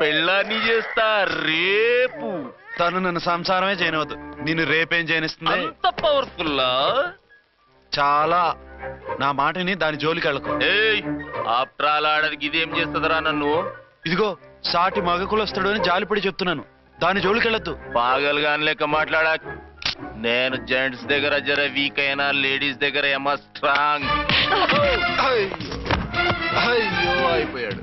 పెళ్ళాన్ని చేస్తా రేపు. తను నన్ను సంసారమే చేయనవద్దు, నిన్ను రేపేం చేయనిస్తుంది? అంత పవర్ఫుల్లా? చాలా. నా మాటని దాని జోలికి వెళ్ళకు. ఏయ్, ఆప్ట్రాల్ ఆడదికి ఇదేం చేస్తుందిరా నన్ను? ఇదిగో సాటి మగకులొస్తాడు అని జాలిపడి చెప్తున్నాను, దాని జోలికి వెళ్ళొద్దు. పాగలుగాని లెక్క మాట్లాడా. నేను జెంట్స్ దగ్గర జర వీక్ అయినా లేడీస్ దగ్గర ఏమో స్ట్రాంగ్. అయ్యో అయిపోయాడు.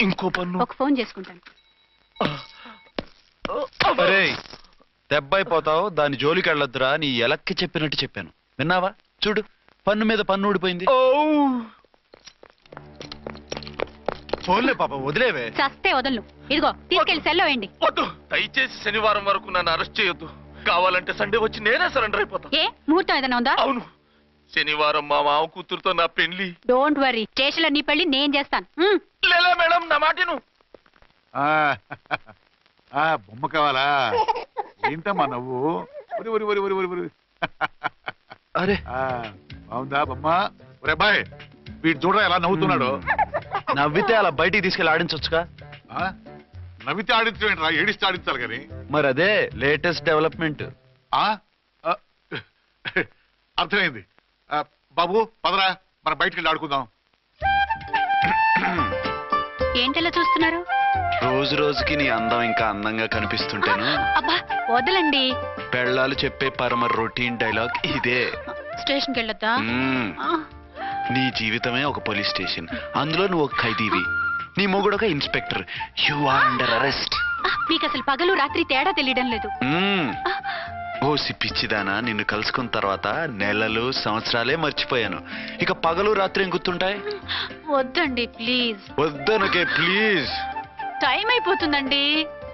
ఇంకో పన్ను. ఒక ఫోన్ చేసుకుంటాను. అరే దెబ్బైపోతావు, దాని జోలికి వెళ్ళొద్దురా, నీ ఎలక్కి చెప్పినట్టు చెప్పాను, విన్నావా? చూడు, పన్ను మీద పన్ను ఊడిపోయింది. ఫోన్లే పాప, వదిలేవే. చస్తే వదలను. ఇదిగో తీసుకెళ్లి సెల్లో వేయండి. వద్దు, దయచేసి శనివారం వరకు నన్ను అరెస్ట్ చేయొద్దు. కావాలంటే సండే వచ్చి నేనే సరెండర్ అయిపోతా. ఏ ముహూర్తం ఏదైనా ఉందా? అవును, శనివారం మా మామ కూతురుతో నా పెళ్లి. డోంట్ వరీ, స్టేషన్ లో నీ పెళ్లి నేను చేస్తాను. లేలా మేడం, నా మాటను. బొమ్మ కావాలా? ఏంటమ్మా నవ్వు? అరే బాగుందా బొమ్మ? ఒరే బాయ్, వీడు చూడరా ఎలా నవ్వుతున్నాడు. నవ్వితే అలా బయటికి తీసుకెళ్ళి ఆడించొచ్చుగా. నవ్వితే ఆడించడం, ఏడిస్తే ఆడించాలి కానీ. మరి అదే లేటెస్ట్ డెవలప్మెంట్. అర్థమైంది. బాబు పదరా, మనం బయటికి వెళ్ళి ఆడుకుందాం. ఏంటలా చూస్తున్నారు? రోజు రోజుకి నీ అందం ఇంకా అందంగా కనిపిస్తుంటేను. అబ్బా వదలండి. పెళ్ళాలు చెప్పే పరమ రొటీన్ డైలాగ్ ఇదే. స్టేషన్కి వెళ్ళొద్దా? నీ జీవితమే ఒక పోలీస్ స్టేషన్, అందులో నువ్వు ఒక ఖైదీవి, నీ మొగుడు ఒక inspector. You are under arrest. మీకు అసలు పగలు రాత్రి తేడా తెలియడం లేదు. ఓ సిప్పిచ్చిదానా, నిన్ను కలుసుకున్న తర్వాత నెలలు సంవత్సరాలే మర్చిపోయాను. ఇక పగలు రాత్రి ఏం గుర్తుంటాయి? వద్దండి ప్లీజ్. వద్దనకే ప్లీజ్. టైం అయిపోతుందండి.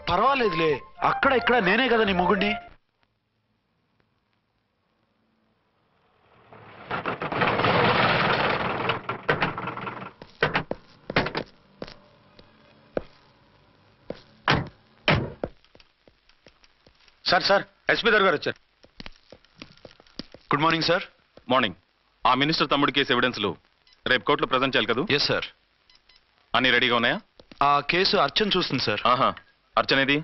పర్వాలేదులే, అక్కడ ఇక్కడ నేనే కదా నీ మొగుడిని. సార్ సార్, ఎస్పీ గారు వచ్చారు. Good morning sir. మార్నింగ్. ఆ మినిస్టర్ తమ్ముడి కేసు ఎవిడెన్స్లు రేపు కోర్టులో ప్రజెంట్ చేయాలి కదా? Yes sir. అన్ని రెడీగా ఉన్నాయా? ఆ కేసు అర్చన్ చూస్తుంది సార్. అర్చనేది?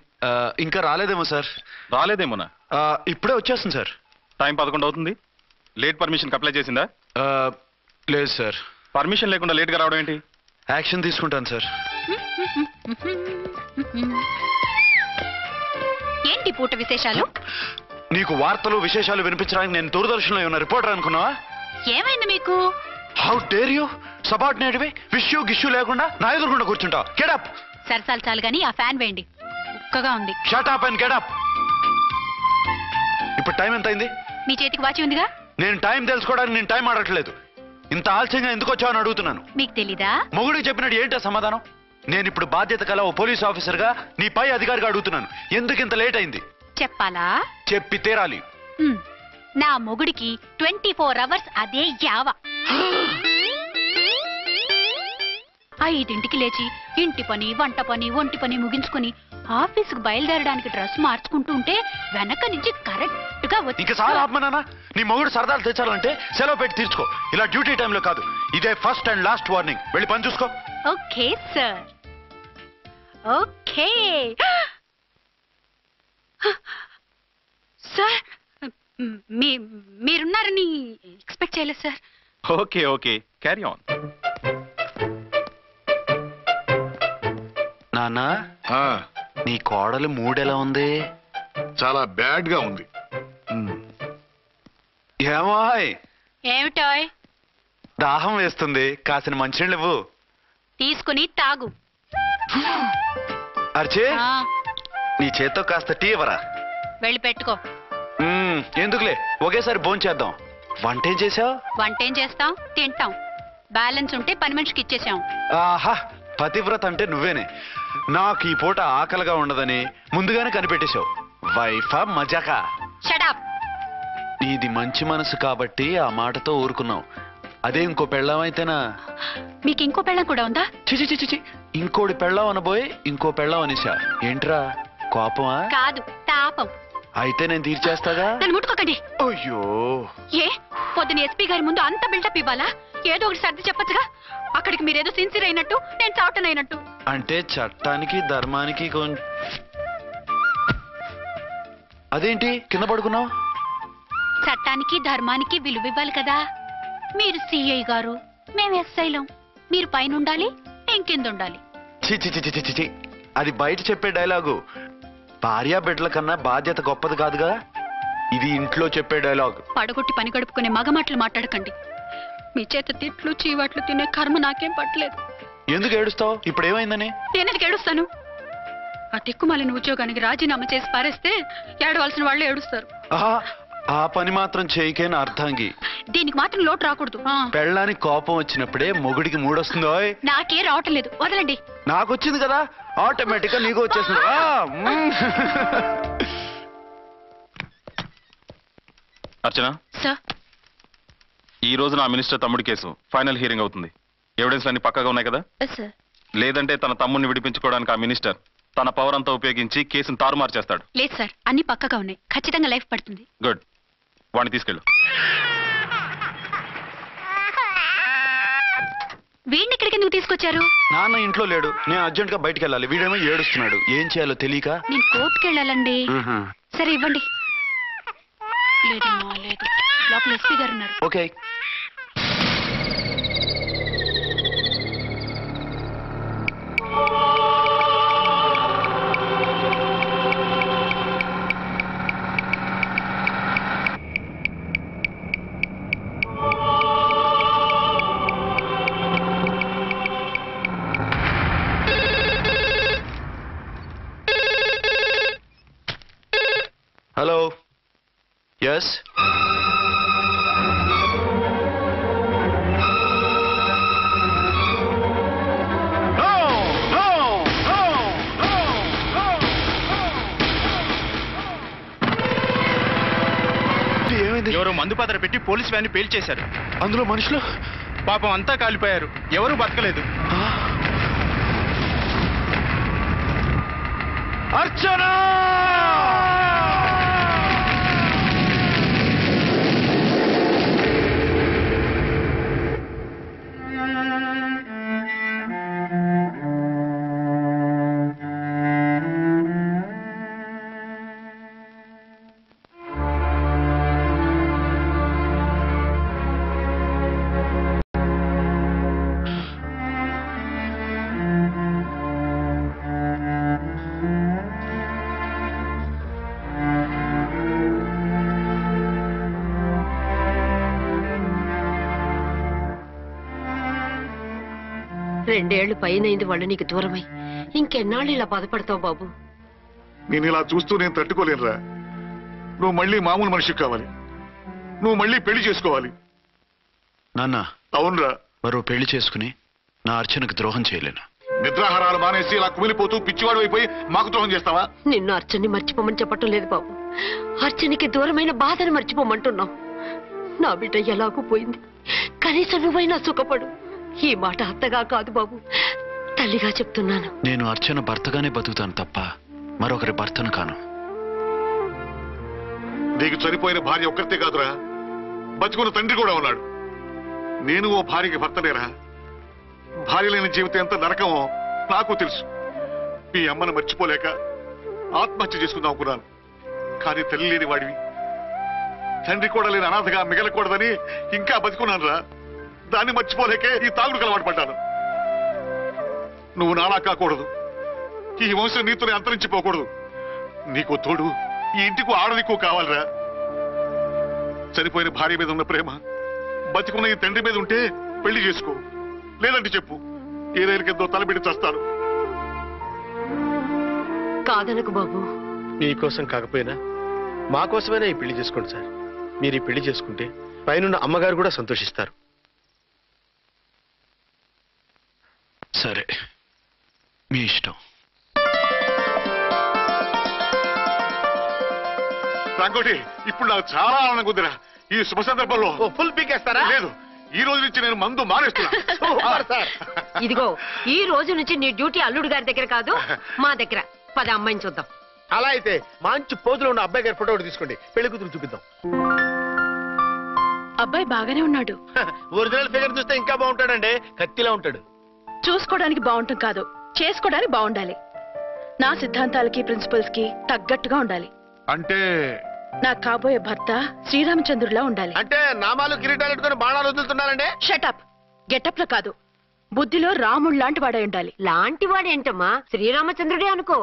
ఇంకా రాలేదేమో సార్. రాలేదేమోనా? ఇప్పుడే వచ్చేస్తుంది సార్. టైం 11 అవుతుంది. లేట్ పర్మిషన్ అప్లై చేసిందా? లేదు సార్. పర్మిషన్ లేకుండా లేట్గా రావడం ఏంటి? యాక్షన్ తీసుకుంటాను సార్. ఏంటి పూట విశేషాలు? నీకు వార్తలు విశేషాలు వినిపించడానికి నేను దూరదర్శన్లో ఉన్న రిపోర్టర్ అనుకున్నావా? ఏమైంది మీకు? How dare you? సబార్డినేట్వి విష్యూ గిష్యూ లేకుండా నా ఎదురుకుండా కూర్చుంటావు. Get up. సరసాలు చాలు గానీ ఆ ఫ్యాన్ వేయండి, ఉక్కగా ఉంది. Shut up and get up. ఇప్పుడు టైం ఎంత అయింది? మీ చేతికి వాచి ఉందిగా. నేను టైం తెలుసుకోవడానికి నేను టైం ఆడట్లేదు. ఇంత ఆలస్యంగా ఎందుకు వచ్చావని అడుగుతున్నాను. మీకు తెలీదా? మొగుడికి చెప్పినట్టు ఏంటో సమాధానం? నేను ఇప్పుడు బాధ్యత కల ఓ పోలీస్ ఆఫీసర్ గా నీ పై అధికారిగా అడుగుతున్నాను, ఎందుకు ఇంత లేట్ అయింది? చెప్పాలా? చెప్పి తీరాలి. నా మొగుడికి 24 అవర్స్ అదే యావ. 5ంటికి లేచి ఇంటి పని, వంట పని, ఒంటి పని ముగించుకుని ఆఫీసుకు బయలుదేరడానికి డ్రెస్ మార్చుకుంటూ ఉంటే వెనక నుంచి కరెక్ట్ గా వచ్చి. ఇంకా చాలా ఆత్మనానా, నీ మొగుడు సరదాలు తెచ్చాలంటే సెలవు పెట్టి తీర్చుకో. ఇలా డ్యూటీ టైంలో కాదు. ఇదే ఫస్ట్ అండ్ లాస్ట్ వార్నింగ్. వెళ్ళి పని చూసుకో. Okay sir. Okay sir. మీరున్నారని ఎక్స్పెక్ట్ చేయలేదు sir. Okay okay, carry on. నాన్నా, నీ కోడలు మూడెలా ఉంది? చాలా బ్యాడ్ గా ఉంది. ఏమాయ్? ఏమిటాయ్? దాహం వేస్తుంది, కాసిన మంచినీళ్ళు ఇవ్వు. తీసుకుని తాగు. అర్చే, నీ చేత్తో కాస్త టీ ఇవ్వరా? వెళ్ళి పెట్టుకో. ఎందుకులే, ఒకేసారి భోంచేద్దాం. వంటేం చేసావు? వంటేం చేస్తాం, తింటాం. బ్యాలెన్స్ ఉంటే పని మనిషికి ఇచ్చేసాం. ఆహా, పతివ్రత అంటే నువ్వేనే. నాకు ఈ పూట ఆకలిగా ఉండదని ముందుగానే కనిపెట్టేశావు. వైఫా మజాకా? Shut up. నీది మంచి మనసు కాబట్టి ఆ మాటతో ఊరుకున్నావు. అదే ఇంకో పెళ్ళాం అయితేనా? మీకు ఇంకో పెళ్ళం కూడా ఉందా? చిచి చిచి చి ఇంకోటి పెళ్ళాం అనబోయి ఇంకో పెళ్ళాం అనేసా. ఏంట్రా కోపమా? కాదు, తాపం. అయితే నేను తీర్చేస్తాగా. నన్ను ముట్టుకోకండి. అయ్యో, ఏ పొద్దున ఎస్పీ గారి ముందు అంత బిల్డప్ ఇవ్వాలా? ఏదో ఒకటి సర్ది చెప్పొచ్చుగా. అక్కడికి మీరేదో సిన్సియర్ అయినట్టు, నేను చావటం అయినట్టు. అంటే చట్టానికి ధర్మానికి అదేంటి కింద పడుకున్నావు? చట్టానికి ధర్మానికి విలువ ఇవ్వాలి కదా. మీరు సిఐ గారు, మేము ఎస్ఐలం. మీరు పైన ఉండాలి, నేను కింద ఉండాలి. చిచి చిచి చిచి చి అది బయట చెప్పే డైలాగు. భార్యా బిడ్డల కన్నా బాధ్యత గొప్పది కాదుగా. ఇది ఇంట్లో చెప్పే డైలాగ్. పడగొట్టి పని గడుపుకునే మగమాటలు మాట్లాడకండి. మీ చేత తిట్లు చీవాట్లు తినే కర్మ నాకేం పట్టలేదు. ఎందుకు ఏడుస్తావు? ఇప్పుడు ఏమైందని? నేనెందుకు ఏడుస్తాను? ఆ తిక్కుమాలిన ఉద్యోగానికి రాజీనామా చేసి పారేస్తే ఏడవలసిన వాళ్ళే ఏడుస్తారు. ఆహా, ఆ పని మాత్రం చేయకేన అర్థంగి. దీనికి మాత్రం లోటు రాకూడదు. పెళ్ళానికి కోపం వచ్చినప్పుడే మొగుడికి మూడొస్తుందో. నాకే రావటం లేదు, వదలండి. నాకు వచ్చింది కదా, ఆటోమేటిక్ గా నీకు వచ్చేసింది. అర్చన, సార్, ఈ రోజు నా మినిస్టర్ తమ్ముడి కేసు ఫైనల్ హియరింగ్ అవుతుంది. ఎవిడెన్స్ అన్ని పక్కగా ఉన్నాయి కదా? సార్. లేదంటే తన తమ్ముడిని విడిపించుకోవడానికి ఆ మినిస్టర్ తన పవర్ అంతా ఉపయోగించి కేసును తారుమారు చేస్తాడు. లేదు సార్, అన్ని పక్కగా ఉన్నాయి. ఖచ్చితంగా లైఫ్ పడుతుంది. గుడ్, వాడిని తీసుకెళ్ళు. వీడిని ఇక్కడికి ఎందుకు తీసుకొచ్చారు? నాన్న ఇంట్లో లేడు, నేను అర్జెంట్ గా బయటికి వెళ్ళాలి. వీడేమో ఏడుస్తున్నాడు, ఏం చేయాలో తెలియక. నేను కోర్టుకి వెళ్ళాలండి. సరే ఇవ్వండి. లేదమ్మా, లేదు. లోపల ఎస్పీ గారు ఉన్నారు. ఓకే. Hello, yes. ఎవరో మందు పాత్ర పెట్టి పోలీస్ వ్యాన్ పేల్చేశారు. అందులో మనుషులు పాపం అంతా కాలిపోయారు, ఎవరు బతకలేదు. అర్చనా! రెండేళ్లు పైనైంది వాళ్ళు నీకు దూరమై. ఇంకెన్నాళ్ళు ఇలా బాధపడతావు బాబు? నేను ఇలా చూస్తూ నేను తట్టుకోలేనురా. నువ్వు మళ్ళీ మామూలు మనిషికి కావాలి. నువ్వు మళ్ళీ పెళ్లి చేసుకోవాలి. నాన్న, అవునరా. మరో పెళ్లి చేసుకుని నా అర్చనకు ద్రోహం చేయలేను. నిద్రాహారాలు మానేసి ఇలా కుమిలిపోతూ పిచ్చివాడు అయిపోయి మాకు ద్రోహం చేస్తావా? నిన్ను అర్చన్ని మర్చిపోమని చెప్పటం లేదు బాబు. అర్చనికి దూరమైన బాధను మర్చిపోమంటున్నావు. నా బిడ్డ ఎలాగూ పోయింది, కనీసం నువ్వైనా సుఖపడు. ఈ మాట అత్తగా కాదు బాబు, తల్లిగా చెప్తున్నాను. నేను అర్చన భర్తగానే బతుకుతాను తప్ప మరొకరి భర్తను కాను. నీకు చనిపోయిన భార్య ఒక్కరితే కాదురా, బతుకున్న తండ్రి కూడా ఉన్నాడు. నేను ఓ భార్యకి భర్తలేరా. భార్య లేని జీవితం ఎంత నరకమో నాకు తెలుసు. మీ అమ్మను మర్చిపోలేక ఆత్మహత్య చేసుకుందాం అనుకున్నాను. కానీ తల్లి లేని వాడివి, తండ్రి కూడా లేని అనాథగా మిగలకూడదని ఇంకా బతుకున్నాను రా. దాన్ని మర్చిపోలేకే ఈ తాగుడుకు అలవాటు పడ్డాను. నువ్వు నాలా కాకూడదు, ఈ వంశం నీతోనే అంతరించిపోకూడదు. నీకు తోడు ఈ ఇంటికి ఆడదికు కావాలిరా. చనిపోయిన భార్య మీద ఉన్న ప్రేమ బతికున్న ఈ తండ్రి మీద ఉంటే పెళ్లి చేసుకో. లేదంటే చెప్పు, ఏ రైలుకెంతో తలబెట్టి చేస్తాను. కాదనకు బాబు. మీకోసం కాకపోయినా మా కోసమైనా ఈ పెళ్లి చేసుకోండి సార్. మీరు ఈ పెళ్లి చేసుకుంటే పైనున్న అమ్మగారు కూడా సంతోషిస్తారు. సరే, మీ ఇష్టం. రంగోటి, ఇప్పుడు నాకు చాలా ఆనందంగా ఉందిరా. ఈ శుభ సందర్భంలో ఫుల్ పీకేస్తారా? లేదు, ఈ రోజు నుంచి నేను మందు మానేస్తున్నా. ఇదిగో ఈ రోజు నుంచి నీ డ్యూటీ అల్లుడు గారి దగ్గర కాదు మా దగ్గర. పద అమ్మాయిని చూద్దాం. అలా అయితే మంచి పోజులో ఉన్న అబ్బాయి గారి ఫోటో ఒకటి తీసుకోండి, పెళ్లి కూతురు చూపిద్దాం. అబ్బాయి బాగానే ఉన్నాడు. ఒరిజినల్ ఫిగర్ చూస్తే ఇంకా బాగుంటాడండి, కత్తిలా ఉంటాడు. చూసుకోవడానికి బాగుంటాం కాదు, చేసుకోవడానికి బాగుండాలి. నా సిద్ధాంతాలకి ప్రిన్సిపల్స్ కి తగ్గట్టుగా ఉండాలి. అంటే నాకు కాబోయే భర్త శ్రీరామచంద్రుడిలా ఉండాలి. అంటే నామాలు కిరీటాలు పెట్టుకుని బాణాలు వదులుతున్నారండి. షటప్. గెటప్ లో కాదు, బుద్ధిలో రాముడు లాంటి వాడై ఉండాలి. లాంటి వాడేంటమ్మా, శ్రీరామచంద్రుడే అనుకో.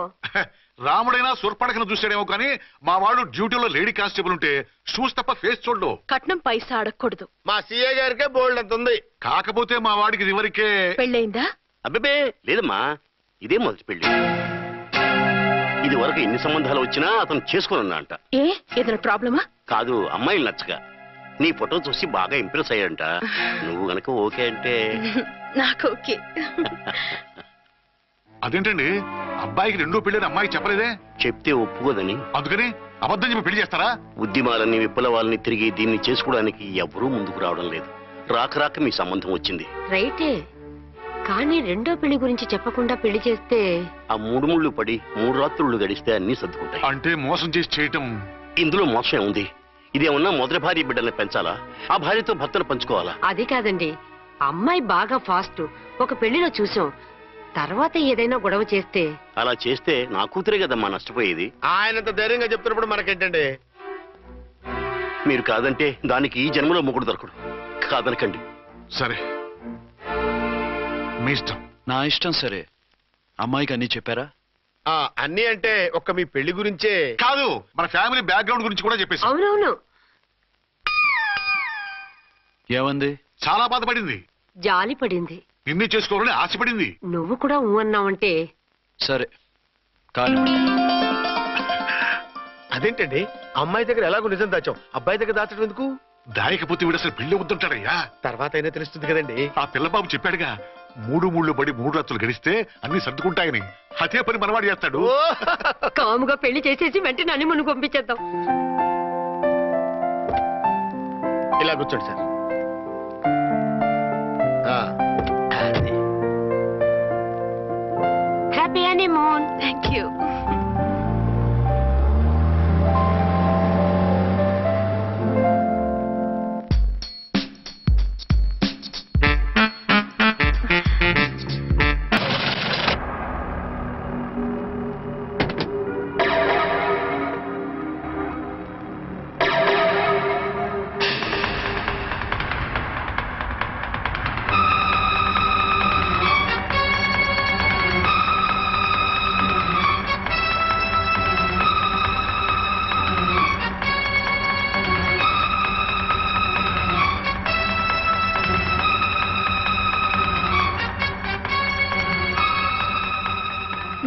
రాముడైనా సుర్పడకను చూసాడేమో కానీ మా వాడు డ్యూటీలో లేడీ కానిస్టేబుల్ ఉంటే షూస్ తప్ప ఫేస్ చూడడు. కట్నం పైసా అడగకూడదు. మా సీఏ గారికే బోల్డ్ అంత ఉంది. కాకపోతే మా వాడికి ఇదివరకే పెళ్ళయిందా? అబ్బే లేదమ్మా, ఇదే మొదటి పెళ్లి. ఇది వరకు ఎన్ని సంబంధాలు వచ్చినా అతను చేసుకోనున్నా అంట. ఏ ఏదైనా ప్రాబ్లమా? కాదు, అమ్మాయిలు నచ్చగా నీ ఫోటో చూసి బాగా ఇంప్రెస్ అయ్యాడంట. నువ్వు గనక ఓకే అంటే నాకు ఓకే. అదేంటండి అబ్బాయికి రెండో పెళ్ళని అమ్మాయికి చెప్పలేదే? చెప్తే ఒప్పుకోదని. అందుకని అబద్ధం చెప్పి పెళ్లి చేస్తారా? ఉద్యమాలని విప్లవాలని తిరిగి దీన్ని చేసుకోవడానికి ఎవరూ ముందుకు రావడం లేదు. రాక రాక మీ సంబంధం వచ్చింది. రైటే, కానీ రెండో పెళ్లి గురించి చెప్పకుండా పెళ్లి చేస్తే ఆ 3 ముళ్ళు పడి 3 రాత్రులు గడిస్తే అన్ని సర్దుకుంటాయి. అంటే మోసం చేసి చేయటం. ఇందులో మోసం ఉంది. ఇదేమన్నా మొదటి భార్య బిడ్డల్ని పెంచాలా, ఆ భార్యతో భర్తను పంచుకోవాలా? అది కాదండి, అమ్మాయి బాగా ఫాస్ట్. ఒక పెళ్లిలో చూసాం, తర్వాత ఏదైనా గొడవ చేస్తే. అలా చేస్తే నా కూతురే కదమ్మా నష్టపోయేది. ఆయనంత ధైర్యంగా చెప్తున్నప్పుడు మనకేంటండి? మీరు కాదంటే దానికి ఈ జన్మలో మొగుడు దొరకడు. కాదనకండి. సరే మీ ఇష్టం. నా ఇష్టం. సరే, అమ్మాయికి అన్నీ చెప్పారా? అన్నీ అంటే ఒక్క మీ పెళ్లి గురించే కాదు, మన ఫ్యామిలీ బ్యాక్గ్రౌండ్ గురించి కూడా చెప్పేసి. అవునవును. ఏమంది? చాలా బాధపడింది, జాలి పడింది, నిన్నే చేసుకోవాలని ఆశపడింది. నువ్వు కూడా ఊ అన్నావంటే. సరే కానీ అదేంటండి, అమ్మాయి దగ్గర ఎలాగో నిజం దాచాం, అబ్బాయి దగ్గర దాచడం ఎందుకు? దాయకపోతే వీడు అసలు పెళ్లి వద్దుంటాడయ్యా. తర్వాత అయినా తెలుస్తుంది కదండి. ఆ పిల్లబాబు చెప్పాడుగా, 3 ముళ్ళు పడి 3 రాత్రులు గడిస్తే అన్ని సర్దుకుంటాయని. అదే పని మనవాడు చేస్తాడు. కాముగా పెళ్లి చేసేసి వెంటనే హనీమూన్ పంపించేద్దాం. ఇలా కూర్చోండి సార్. అది. Happy honeymoon. Thank you.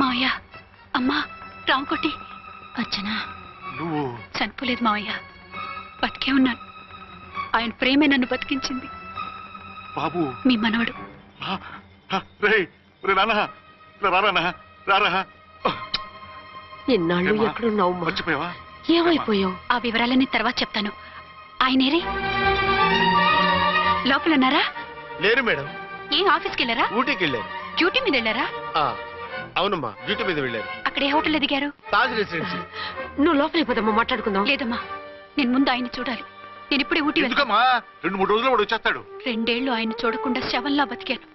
మావయ్య, అమ్మా, రాంకోటి. అచ్చనా, నువ్వు చనిపోలేదు మావయ్య, బతికే ఉన్నాను. ఆయన ప్రేమే నన్ను బతికించింది. బాబు మీ మనవడు. రారా. ఇన్నాళ్ళు ఎక్కడున్నావు? మర్చిపోయావా? ఏమైపోయావు? ఆ వివరాలన్నీ తర్వాత చెప్తాను. ఆయనేరే లోపల ఉన్నారా? లేరు మేడం. ఏ ఆఫీస్కి వెళ్ళారా? ఊటీకి వెళ్ళారు. డ్యూటీ మీద వెళ్ళారా? అవునమ్మా, డ్యూటీ మీద వెళ్ళారు. అక్కడ ఏ హోటల్ ఎదిగారు? తాజ్ రెసిడెన్సీ. నువ్వు లోపలికి పోదమ్మా, మాట్లాడుకుందాం. లేదమ్మా, నేను ముందు ఆయన్ని చూడాలి. నేను ఇప్పుడే ఊటీ వెళ్తాను. ఎందుకమ్మా? 2-3 రోజుల్లో వాడు వచ్చేస్తాడు. 2 ఏళ్లు ఆయన చూడకుండా శవంలా బతికాను.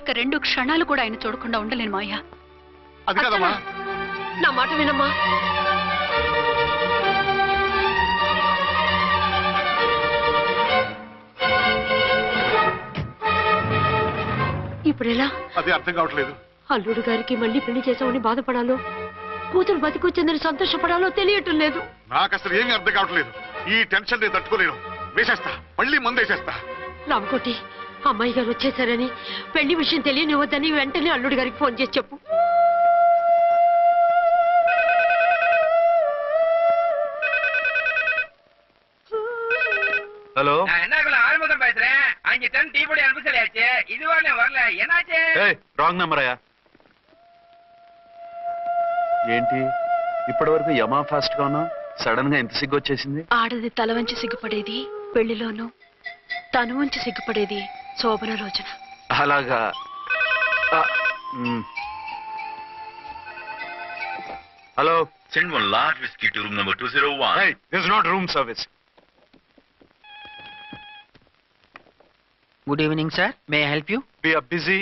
ఇక 2 క్షణాలు కూడా ఆయన చూడకుండా ఉండలేను మావయ్య. అది కాదమ్మా. నా మాట వినమ్మా. ఇప్పుడెలా? అది అర్థం కావట్లేదు. అల్లుడు గారికి మళ్ళీ పెళ్లి చేసామని బాధపడాలో, కూతురు బతికొచ్చిందని సంతోషపడాలో తెలియటం లేదు. నాకు అసలు ఏమీ అర్థం కావట్లేదు. ఈ టెన్షన్ నేను తట్టుకోలేను. వేసేస్తా, మళ్ళీ మందేసేస్తా. రామకోటి, అమ్మాయి గారు వచ్చేసారని, పెళ్లి విషయం తెలియనివ్వద్దని వెంటనే అల్లుడి గారికి ఫోన్ చేసి చెప్పు. ஹலோ ஆறுமுகம் பேசுறேன். 5 டன் டீ பொடி அனுப்ப சொல்லியாச்சு. இது வரல. என்னாச்சு? రాంగ్ నెంబర్ అయ్యా. ఏంటి ఇప్పటి వరకు యమా ఫాస్ట్ గా ఉన్నావు, సడన్ గా ఎంత సిగ్గు వచ్చేసింది? ఆడది తల వంచి సిగ్గుపడేది పెళ్లిలోనూ, తను ఉంచి సిగ్గుపడేది శోభన రోజున. అలాగా hello. Send one large whiskey to room number 201. Hey, this is not room service. Good evening, sir. May I help you? We are busy.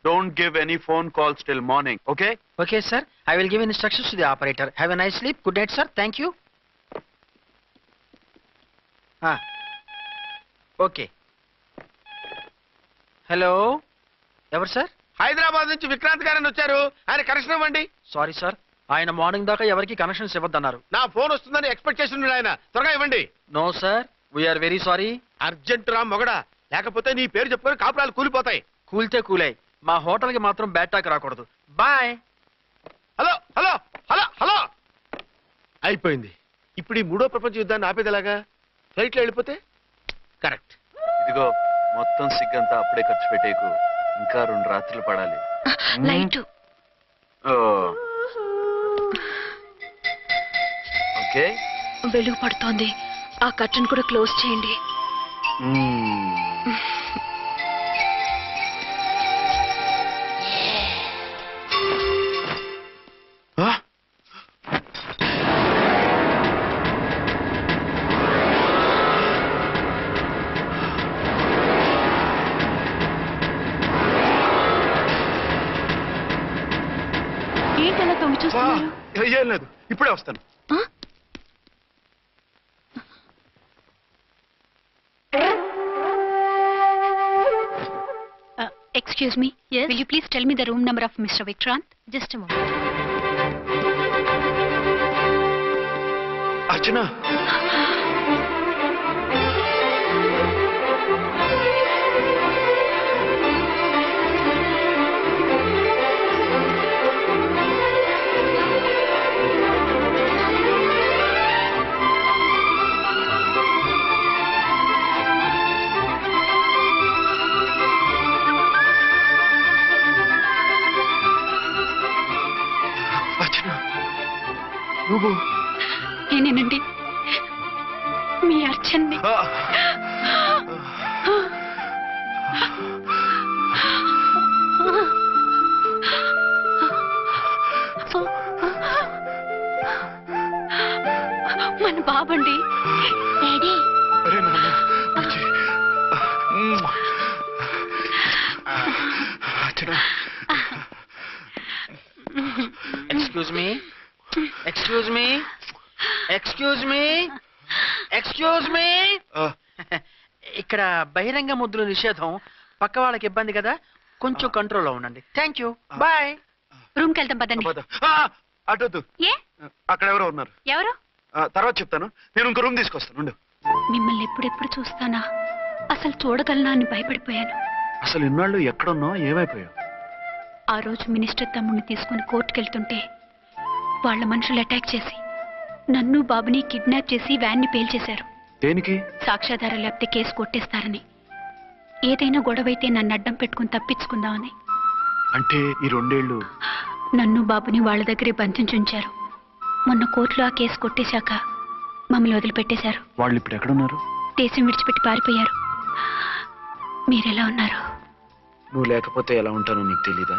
Don't give any phone calls till morning, okay? Okay, sir. I will give instructions to the operator. Have a nice sleep. Good night, sir. Thank you. Okay. Hello. ఎవరు sir? Hyderabad నుంచి విక్రాంత్ గారని వచ్చారు. ఆయన connection ఇవ్వండి. Sorry sir, ఆయన morning దాకా ఎవరికి connections ఇవ్వద్దన్నారు. నా ఫోన్ వస్తుందని ఎక్స్పెక్ట్ చేస్తున్నాడు ఆయన. త్వరగా ఇవ్వండి. No sir, we're very sorry. Urgent రా మొగడా, లేకపోతే నీ పేరు చెప్పుకొని కాపురాలు కూలిపోతాయి. కూల్తే కూలాయి, మా హోటల్కి మాత్రం బ్యాడ్ టాక్ రాకూడదు. Bye. Hello hello hello hello. అయిపోయింది. ఇప్పుడు ఈ మూడో ప్రపంచ యుద్ధాన్ని ఆపేది ఎలాగా? ఫ్లైట్లో వెళ్ళిపోతే కరెక్ట్. ఇదిగో మొత్తం సిగ్గంతా అప్పుడే ఖర్చు పెట్టేకు. ఇంకా 2 రాత్రులు పడాలి. లైట్. ఓకే, వెలుగు పడుతోంది. ఆ కర్టన్ కూడా క్లోజ్ చేయండి. ఏంటలా తొంగి చూస్తున్నారు? ఏం లేదు, ఇప్పుడే వస్తాను. Excuse me. Yes. Will you please tell me the room number of Mr. Vikrant? Just a moment. అర్చన, నువ్వు నేనేనండి, మీ అర్చన్ని. మన బాబండి. డాడీ. అరే నాన్న, Archana. Excuse me, excuse me, excuse me, excuse me. ఇక్కడ బహిరంగ ముద్దుల నిషేధం. పక్క వాళ్ళకి ఇబ్బంది కదా, కొంచెం కంట్రోల్లో ఉండండి. Thank you. బాయ్. రూమ్కి వెళ్తాం పదండి. అటొద్దు, ఏ? అక్కడ ఎవరో ఉన్నారు. ఎవరు? తర్వాత చెప్తాను. నేను ఇంకో రూమ్ తీసుకొస్తాను. ఉండు. మిమ్మల్ని ఎప్పుడెప్పుడు చూస్తానా, అసలు చూడగలనా అని భయపడిపోయాను. అసలు ఇన్నాళ్ళు ఎక్కడున్నావు, ఏమైపోయావు? ఆ రోజు మినిస్టర్ తమ్ముడిని తీసుకుని కోర్టుకెళ్తుంటే వాళ్ళ మనుషులు అటాక్ చేసి నన్ను బాబుని కిడ్నాప్ చేసి వ్యాన్ని పేల్చేశారు. దేనికి? సాక్ష్యాధారం లేకపోతే కేసు కొట్టేస్తారని. ఏదైనా గొడవైతే నన్ను అడ్డం పెట్టుకుని తప్పించుకుందామని. అంటే ఈ 2 ఏళ్ళు నన్ను బాబుని వాళ్ళ దగ్గరే బంధించుంచారు. మొన్న కోర్టులో ఆ కేసు కొట్టేశాక మమ్మల్ని వదిలిపెట్టేశారు. వాళ్ళు ఇప్పుడు ఎక్కడున్నారు? దేశం విడిచిపెట్టి పారిపోయారు. మీరెలా ఉన్నారు? నువ్వు లేకపోతే ఎలా ఉంటానో నీకు తెలీదా?